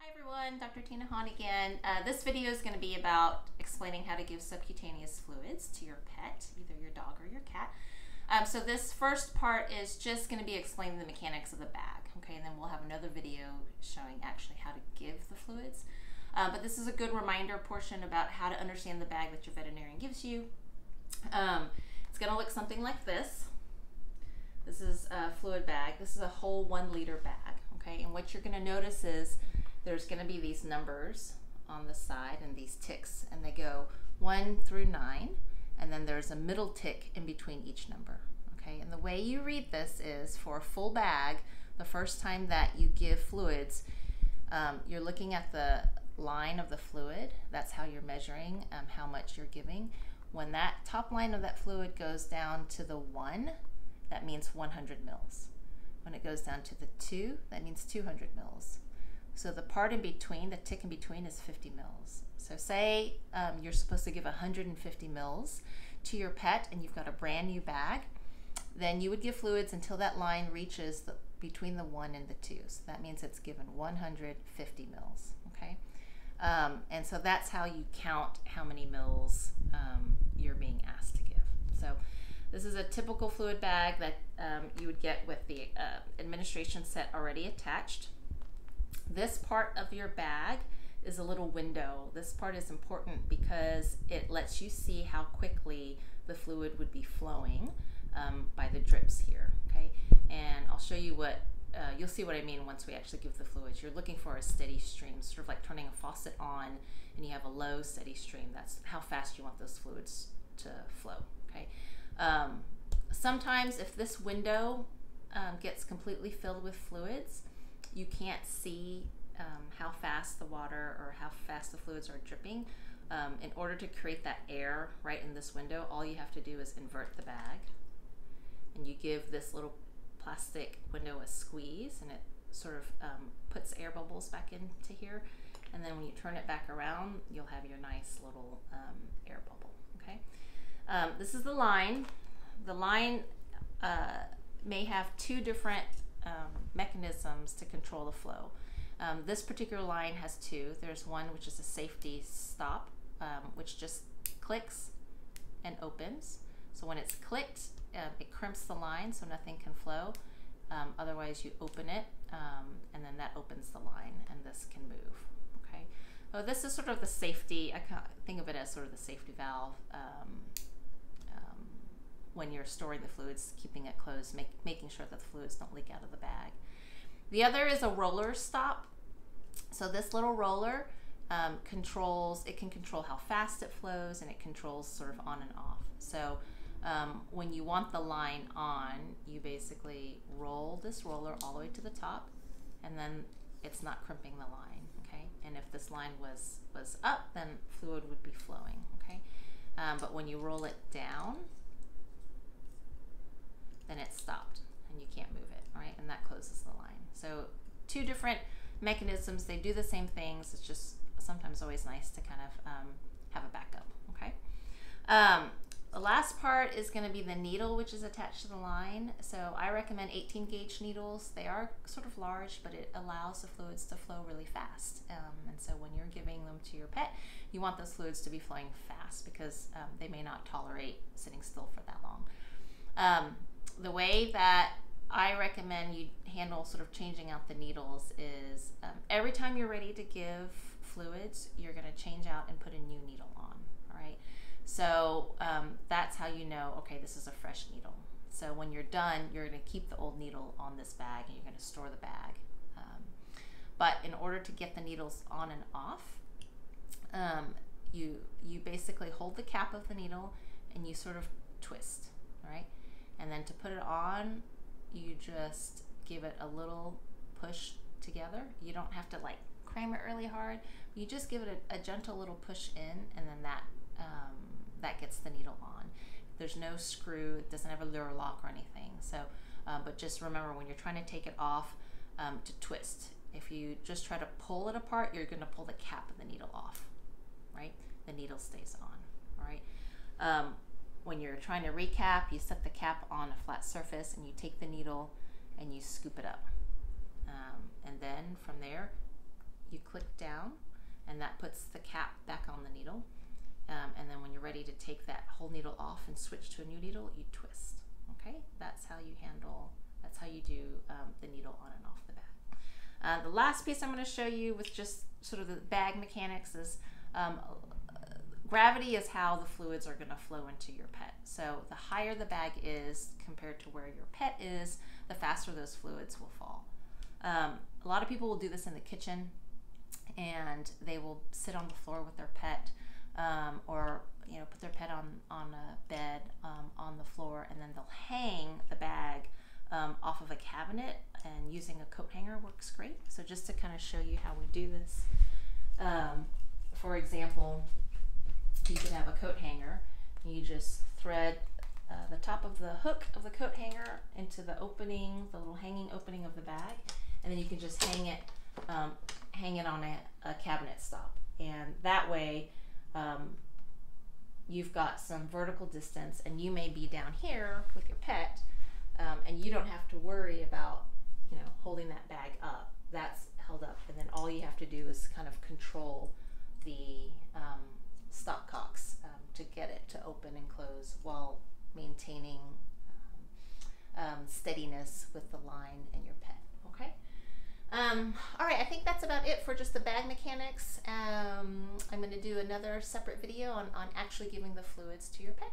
Hi everyone, Dr. Tina Hahn again. This video is going to be about explaining how to give subcutaneous fluids to your pet, either your dog or your cat. So this first part is just going to be explaining the mechanics of the bag, okay? And then we'll have another video showing actually how to give the fluids. But this is a good reminder portion about how to understand the bag that your veterinarian gives you. It's going to look something like this. This is a fluid bag. This is a whole 1 liter bag, okay? And what you're going to notice is there's going to be these numbers on the side and these ticks, and they go 1 through 9, and then there's a middle tick in between each number, okay? And the way you read this is for a full bag, the first time that you give fluids, you're looking at the line of the fluid. That's how you're measuring how much you're giving. When that top line of that fluid goes down to the 1, that means 100 mils. When it goes down to the 2, that means 200 mils. So the part in between, the tick in between, is 50 mils. So say you're supposed to give 150 mils to your pet and you've got a brand new bag, then you would give fluids until that line reaches between the 1 and the 2. So that means it's given 150 mils, okay? And so that's how you count how many mils you're being asked to give. So this is a typical fluid bag that you would get with the administration set already attached. This part of your bag is a little window. This part is important because it lets you see how quickly the fluid would be flowing by the drips here, okay? And I'll show you what, you'll see what I mean once we actually give the fluids. You're looking for a steady stream, sort of like turning a faucet on and you have a low steady stream. That's how fast you want those fluids to flow, okay? Sometimes if this window gets completely filled with fluids, you can't see how fast the water or how fast the fluids are dripping. In order to create that air right in this window, all you have to do is invert the bag, and you give this little plastic window a squeeze, and it sort of puts air bubbles back into here, and then when you turn it back around, you'll have your nice little air bubble, okay? This is the line. The line may have 2 different mechanisms to control the flow. This particular line has 2. There's one which is a safety stop, which just clicks and opens. So when it's clicked, it crimps the line so nothing can flow. Otherwise you open it and then that opens the line and this can move, okay? So this is sort of the safety, I think of it as sort of the safety valve when you're storing the fluids, keeping it closed, making sure that the fluids don't leak out of the bag. The other is a roller stop. So this little roller can control how fast it flows, and it controls sort of on and off. So when you want the line on, you basically roll this roller all the way to the top, and then it's not crimping the line, okay? And if this line was up, then fluid would be flowing, okay? But when you roll it down, then it's stopped and you can't move it, right? And that closes the line. So 2 different mechanisms. They do the same things. It's just sometimes always nice to kind of have a backup, okay? The last part is going to be the needle, which is attached to the line. So I recommend 18 gauge needles. They are sort of large, but it allows the fluids to flow really fast. And so when you're giving them to your pet, you want those fluids to be flowing fast because they may not tolerate sitting still for that long. The way that I recommend you handle sort of changing out the needles is every time you're ready to give fluids, you're going to change out and put a new needle on, all right? So that's how you know, okay, this is a fresh needle. So when you're done, you're going to keep the old needle on this bag and you're going to store the bag. But in order to get the needles on and off, you basically hold the cap of the needle and you sort of twist, all right? And then to put it on, you just give it a little push together. You don't have to like cram it really hard. You just give it a gentle little push in, and then that gets the needle on. There's no screw. It doesn't have a lure lock or anything. So, but just remember when you're trying to take it off, to twist. If you just try to pull it apart, you're going to pull the cap of the needle off, right? The needle stays on, all right? When you're trying to recap, you set the cap on a flat surface and you take the needle and you scoop it up. And then from there, you click down, and that puts the cap back on the needle. And then when you're ready to take that whole needle off and switch to a new needle, you twist. Okay, that's how you do the needle on and off the bag. The last piece I'm going to show you with just sort of the bag mechanics is gravity is how the fluids are going to flow into your pet. So the higher the bag is compared to where your pet is, the faster those fluids will fall. A lot of people will do this in the kitchen, and they will sit on the floor with their pet, or put their pet on a bed on the floor, and then they'll hang the bag off of a cabinet, and using a coat hanger works great. So just to kind of show you how we do this, for example, you could have a coat hanger. You just thread the top of the hook of the coat hanger into the opening, the little hanging opening of the bag, and then you can just hang it on a cabinet stop. And that way you've got some vertical distance, and you may be down here with your pet, and you don't have to worry about holding that bag up. That's held up, and then all you have to do is kind of control the stopcocks to get it to open and close while maintaining steadiness with the line and your pet. Okay. All right, I think that's about it for just the bag mechanics. I'm going to do another separate video on actually giving the fluids to your pet.